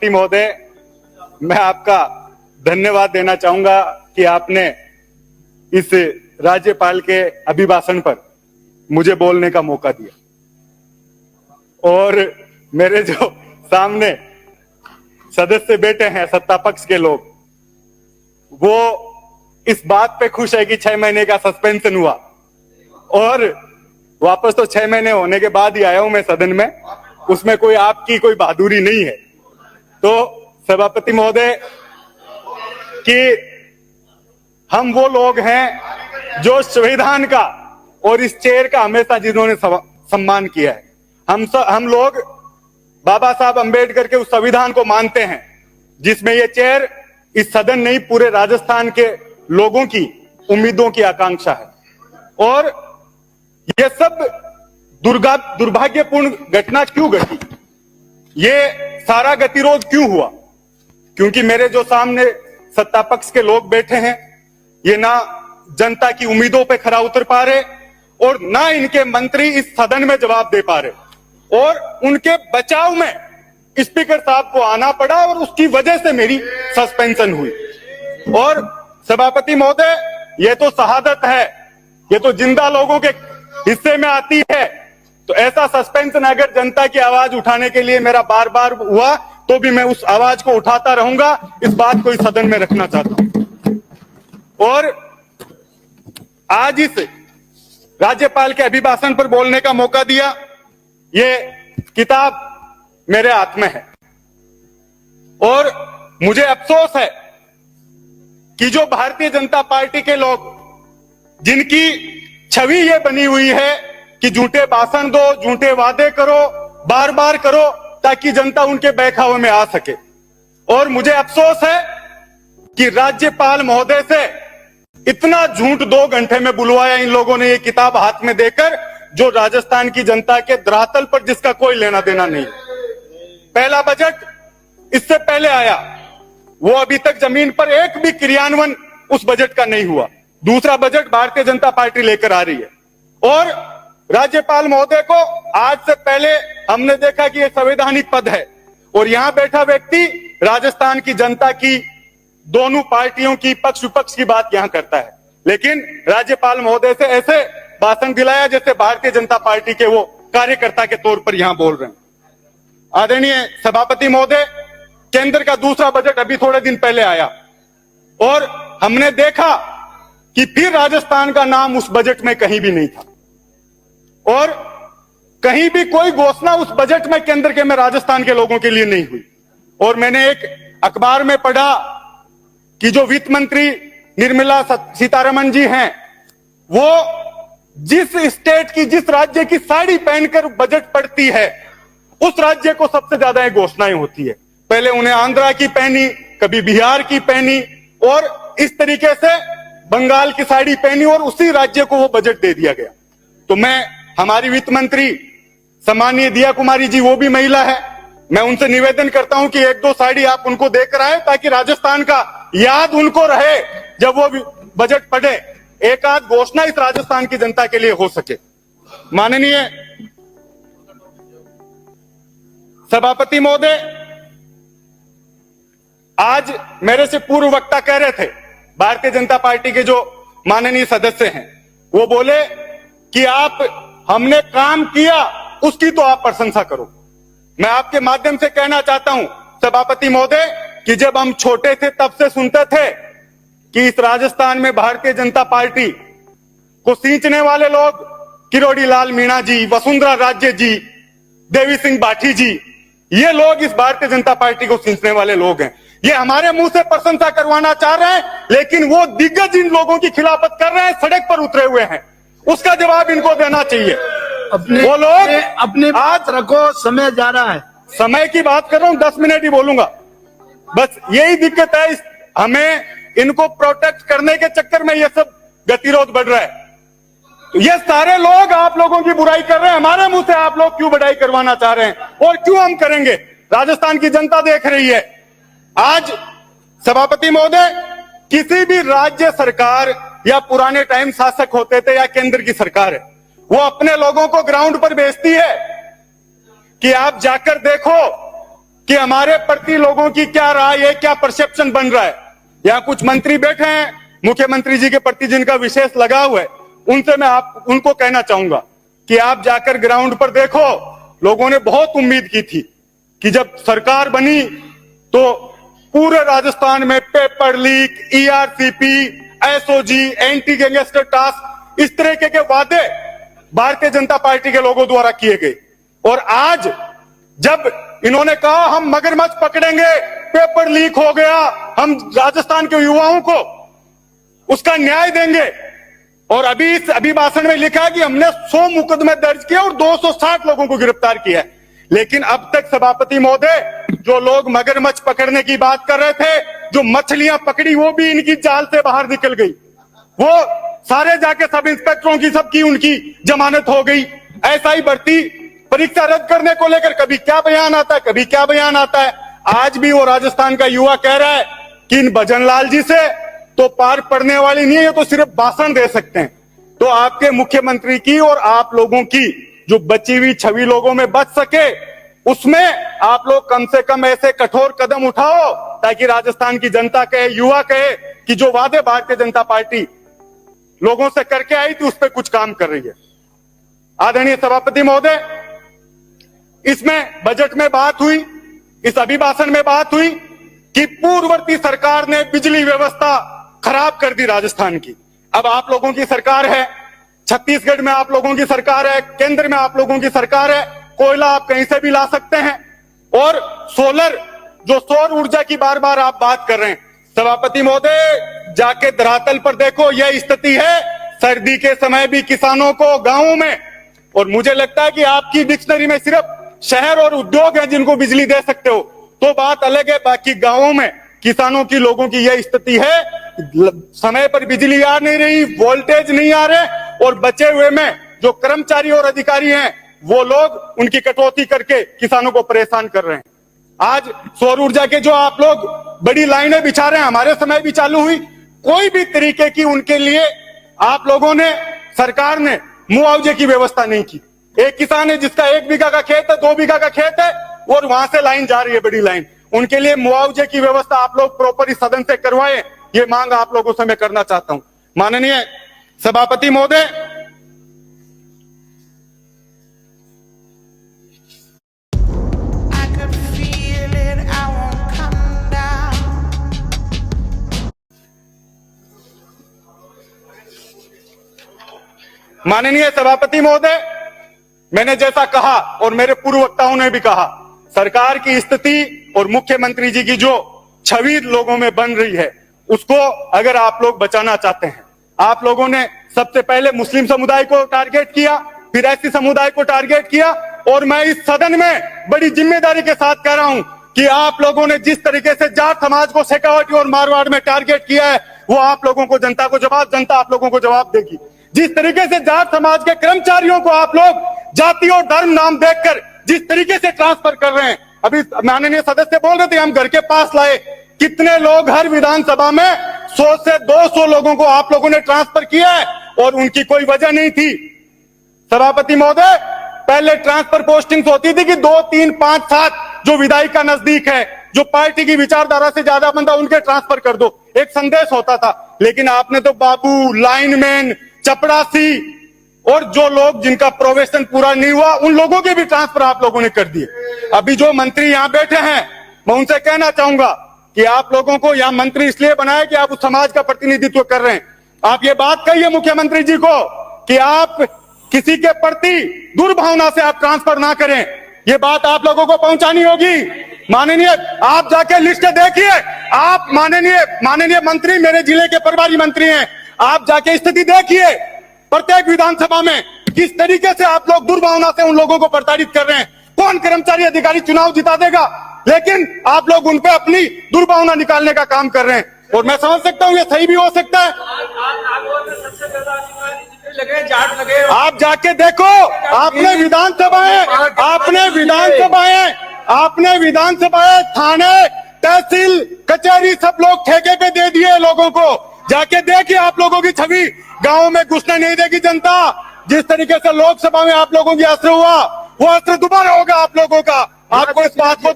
महोदय, मैं आपका धन्यवाद देना चाहूंगा कि आपने इस राज्यपाल के अभिभाषण पर मुझे बोलने का मौका दिया और मेरे जो सामने सदस्य बैठे हैं सत्ता पक्ष के लोग, वो इस बात पे खुश है कि 6 महीने का सस्पेंशन हुआ और वापस तो 6 महीने होने के बाद ही आया हूं मैं सदन में। उसमें कोई आपकी कोई बहादुरी नहीं है। तो सभापति महोदय कि हम वो लोग हैं जो संविधान का और इस चेयर का हमेशा जिन्होंने सम्मान किया है। हम लोग बाबा साहब अंबेडकर के उस संविधान को मानते हैं जिसमें ये चेयर इस सदन नहीं पूरे राजस्थान के लोगों की उम्मीदों की आकांक्षा है। और ये सब दुर्भाग्यपूर्ण घटना क्यों घटी, ये सारा गतिरोध क्यों हुआ? क्योंकि मेरे जो सामने सत्ता पक्ष के लोग बैठे हैं, ये ना जनता की उम्मीदों पे खरा उतर पा रहे और ना इनके मंत्री इस सदन में जवाब दे पा रहे और उनके बचाव में स्पीकर साहब को आना पड़ा और उसकी वजह से मेरी सस्पेंशन हुई। और सभापति महोदय, ये तो शहादत है, ये तो जिंदा लोगों के हिस्से में आती है। तो ऐसा सस्पेंशन अगर जनता की आवाज उठाने के लिए मेरा बार बार हुआ तो भी मैं उस आवाज को उठाता रहूंगा। इस बात को इस सदन में रखना चाहता हूं। और आज इस राज्यपाल के अभिभाषण पर बोलने का मौका दिया, ये किताब मेरे हाथ में है और मुझे अफसोस है कि जो भारतीय जनता पार्टी के लोग, जिनकी छवि ये बनी हुई है कि झूठे भाषण दो, झूठे वादे करो, बार बार करो ताकि जनता उनके बहकावे में आ सके। और मुझे अफसोस है कि राज्यपाल महोदय से इतना झूठ 2 घंटे में बुलवाया इन लोगों ने, ये किताब हाथ में देकर, जो राजस्थान की जनता के धरातल पर जिसका कोई लेना देना नहीं। पहला बजट इससे पहले आया, वो अभी तक जमीन पर एक भी क्रियान्वयन उस बजट का नहीं हुआ। दूसरा बजट भारतीय जनता पार्टी लेकर आ रही है और राज्यपाल महोदय को आज से पहले हमने देखा कि यह संवैधानिक पद है और यहां बैठा व्यक्ति राजस्थान की जनता की दोनों पार्टियों की पक्ष विपक्ष की बात यहां करता है, लेकिन राज्यपाल महोदय से ऐसे भाषण दिलाया जैसे भारतीय जनता पार्टी के वो कार्यकर्ता के तौर पर यहां बोल रहे हैं। आदरणीय सभापति महोदय, केंद्र का दूसरा बजट अभी थोड़े दिन पहले आया और हमने देखा कि फिर राजस्थान का नाम उस बजट में कहीं भी नहीं था और कहीं भी कोई घोषणा उस बजट में केंद्र के में राजस्थान के लोगों के लिए नहीं हुई। और मैंने एक अखबार में पढ़ा कि जो वित्त मंत्री निर्मला सीतारमण जी हैं, वो जिस स्टेट की, जिस राज्य की साड़ी पहनकर बजट पढ़ती है, उस राज्य को सबसे ज्यादा ये घोषणाएं होती है। पहले उन्हें आंध्रा की पहनी, कभी बिहार की पहनी और इस तरीके से बंगाल की साड़ी पहनी और उसी राज्य को वो बजट दे दिया गया। तो मैं, हमारी वित्त मंत्री सम्मानीय दिया कुमारी जी, वो भी महिला है, मैं उनसे निवेदन करता हूं कि 1-2 साड़ी आप उनको देकर आए ताकि राजस्थान का याद उनको रहे जब वो बजट पढ़े, एक आध घोषणा इस राजस्थान की जनता के लिए हो सके। माननीय सभापति महोदय, आज मेरे से पूर्व वक्ता कह रहे थे, भारतीय जनता पार्टी के जो माननीय सदस्य हैं, वो बोले कि हमने काम किया उसकी तो आप प्रशंसा करो। मैं आपके माध्यम से कहना चाहता हूं सभापति महोदय कि जब हम छोटे थे तब से सुनते थे कि इस राजस्थान में भारतीय जनता पार्टी को सींचने वाले लोग किरोड़ी लाल मीणा जी, वसुंधरा राजे जी, देवी सिंह बाठी जी, ये लोग इस भारतीय जनता पार्टी को सींचने वाले लोग हैं। ये हमारे मुंह से प्रशंसा करवाना चाह रहे हैं, लेकिन वो दिग्गज इन लोगों की खिलाफत कर रहे हैं, सड़क पर उतरे हुए हैं। उसका जवाब इनको देना चाहिए। वो लोग अपने आज रखो, समय जा रहा है। समय की बात कर रहा हूं, 10 मिनट ही बोलूंगा। बस यही दिक्कत है, हमें इनको प्रोटेक्ट करने के चक्कर में ये सब गतिरोध बढ़ रहा है। तो ये सारे लोग आप लोगों की बुराई कर रहे हैं, हमारे मुंह से आप लोग क्यों बुराई करवाना चाह रहे हैं और क्यों हम करेंगे? राजस्थान की जनता देख रही है। आज सभापति महोदय, किसी भी राज्य सरकार या पुराने टाइम शासक होते थे या केंद्र की सरकार है, वो अपने लोगों को ग्राउंड पर भेजती है कि आप जाकर देखो कि हमारे प्रति लोगों की क्या राय है, क्या परसेप्शन बन रहा है। यहाँ कुछ मंत्री बैठे हैं मुख्यमंत्री जी के प्रति जिनका विशेष लगाव है, उनसे मैं उनको कहना चाहूंगा कि आप जाकर ग्राउंड पर देखो। लोगों ने बहुत उम्मीद की थी कि जब सरकार बनी तो पूरे राजस्थान में paper leak, ERCP, SOG, anti gangster task, इस तरह के वादे भारतीय जनता पार्टी के लोगों द्वारा किए गए। और आज जब इन्होंने कहा हम मगरमच्छ पकड़ेंगे, पेपर लीक हो गया, हम राजस्थान के युवाओं को उसका न्याय देंगे, और अभी इस अभिभाषण में लिखा है कि हमने 100 मुकदमे दर्ज किए और 260 लोगों को गिरफ्तार किया है। लेकिन अब तक सभापति महोदय, जो लोग मगरमच्छ पकड़ने की बात कर रहे थे, जो मछलियां पकड़ी वो भी इनकी जाल से बाहर निकल गई। वो सारे जाके सब इंस्पेक्टरों की सबकी उनकी जमानत हो गई। ऐसा ही भर्ती परीक्षा रद्द करने को लेकर कभी क्या बयान आता है, कभी क्या बयान आता है। आज भी वो राजस्थान का युवा कह रहा है कि इन भजनलाल जी से तो पार पड़ने वाली नहीं है, ये तो सिर्फ भाषण दे सकते हैं। तो आपके मुख्यमंत्री की और आप लोगों की जो बची हुई छवि लोगों में बच सके, उसमें आप लोग कम से कम ऐसे कठोर कदम उठाओ ताकि राजस्थान की जनता कहे, युवा कहे कि जो वादे भारतीय जनता पार्टी लोगों से करके आई थी उस पर कुछ काम कर रही है। आदरणीय सभापति महोदय, इसमें बजट में बात हुई, इस अभिभाषण में बात हुई कि पूर्ववर्ती सरकार ने बिजली व्यवस्था खराब कर दी राजस्थान की। अब आप लोगों की सरकार है, छत्तीसगढ़ में आप लोगों की सरकार है, केंद्र में आप लोगों की सरकार है, कोयला आप कहीं से भी ला सकते हैं, और सोलर, जो सौर ऊर्जा की बार बार आप बात कर रहे हैं। सभापति महोदय, जाके धरातल पर देखो, यह स्थिति है सर्दी के समय भी किसानों को गांवों में, और मुझे लगता है कि आपकी डिक्शनरी में सिर्फ शहर और उद्योग है जिनको बिजली दे सकते हो, तो बात अलग है। बाकी गांवों में किसानों की, लोगों की यह स्थिति है, समय पर बिजली आ नहीं रही, वोल्टेज नहीं आ रहे, और बचे हुए में जो कर्मचारी और अधिकारी हैं वो लोग उनकी कटौती करके किसानों को परेशान कर रहे हैं। आज सौर ऊर्जा के जो आप लोग बड़ी लाइनें बिछा रहे हैं, हमारे समय भी चालू हुई, कोई भी तरीके की उनके लिए आप लोगों ने, सरकार ने मुआवजे की व्यवस्था नहीं की। एक किसान है जिसका 1 बीघा का खेत है, 2 बीघा का खेत है, और वहां से लाइन जा रही है, बड़ी लाइन, उनके लिए मुआवजे की व्यवस्था आप लोग प्रॉपर सदन से करवाएं, ये मांग आप लोगों से मैं करना चाहता हूं। माननीय सभापति महोदय, माननीय सभापति महोदय, मैंने जैसा कहा और मेरे पूर्व वक्ताओं ने भी कहा, सरकार की स्थिति और मुख्यमंत्री जी की जो छवि लोगों में बन रही है, उसको अगर आप लोग बचाना चाहते हैं, आप लोगों ने सबसे पहले मुस्लिम समुदाय को टारगेट किया, फिर एससी समुदाय को टारगेट किया, और मैं इस सदन में बड़ी जिम्मेदारी के साथ कह रहा हूं कि आप लोगों ने जिस तरीके से जाट समाज को शेखावटी और मारवाड़ में टारगेट किया है, वो आप लोगों को, जनता आप लोगों को जवाब देगी। जिस तरीके से जाट समाज के कर्मचारियों को आप लोग जाति और धर्म नाम देखकर जिस तरीके से ट्रांसफर कर रहे हैं, अभी माननीय सदस्य बोल रहे थे हम घर के पास लाए, कितने लोग हर विधानसभा में 100 से 200 लोगों को आप लोगों ने ट्रांसफर किया है, और उनकी कोई वजह नहीं थी। सभापति महोदय, पहले ट्रांसफर पोस्टिंग्स होती थी कि 2, 3, 5, 7 जो विधायक का नजदीक है, जो पार्टी की विचारधारा से ज्यादा बंदा, उनके ट्रांसफर कर दो, एक संदेश होता था। लेकिन आपने तो बाबू, लाइनमैन, चपरासी और जो लोग जिनका प्रोबेशन पूरा नहीं हुआ, उन लोगों के भी ट्रांसफर आप लोगों ने कर दिए। अभी जो मंत्री यहाँ बैठे हैं, मैं उनसे कहना चाहूंगा कि आप लोगों को यहाँ मंत्री इसलिए बनाया कि आप उस समाज का प्रतिनिधित्व कर रहे हैं। आप ये बात कहिए मुख्यमंत्री जी को कि आप किसी के प्रति दुर्भावना से आप ट्रांसफर ना करें, ये बात आप लोगों को पहुंचानी होगी। माननीय, आप जाके लिस्ट देखिए, आप माननीय मंत्री मेरे जिले के प्रभारी मंत्री हैं, आप जाके स्थिति देखिए प्रत्येक विधानसभा में किस तरीके से आप लोग दुर्भावना से उन लोगों को प्रताड़ित कर रहे हैं। कौन कर्मचारी अधिकारी चुनाव जिता देगा, लेकिन आप लोग उन पे अपनी दुर्भावना निकालने का काम कर रहे हैं, और मैं समझ सकता हूँ ये सही भी हो सकता है। आप जाके देखो, आपने विधानसभाएं, थाने, तहसील, कचहरी सब लोग ठेके पे दे दिए लोगों को। जाके देखिए, आप लोगों की छवि गांव में घुसने नहीं देगी जनता। जिस तरीके से लोकसभा में आप लोगों की अस्त्र हुआ, वो अस्त्र दोबारा होगा आप लोगों का। आपको इस बात को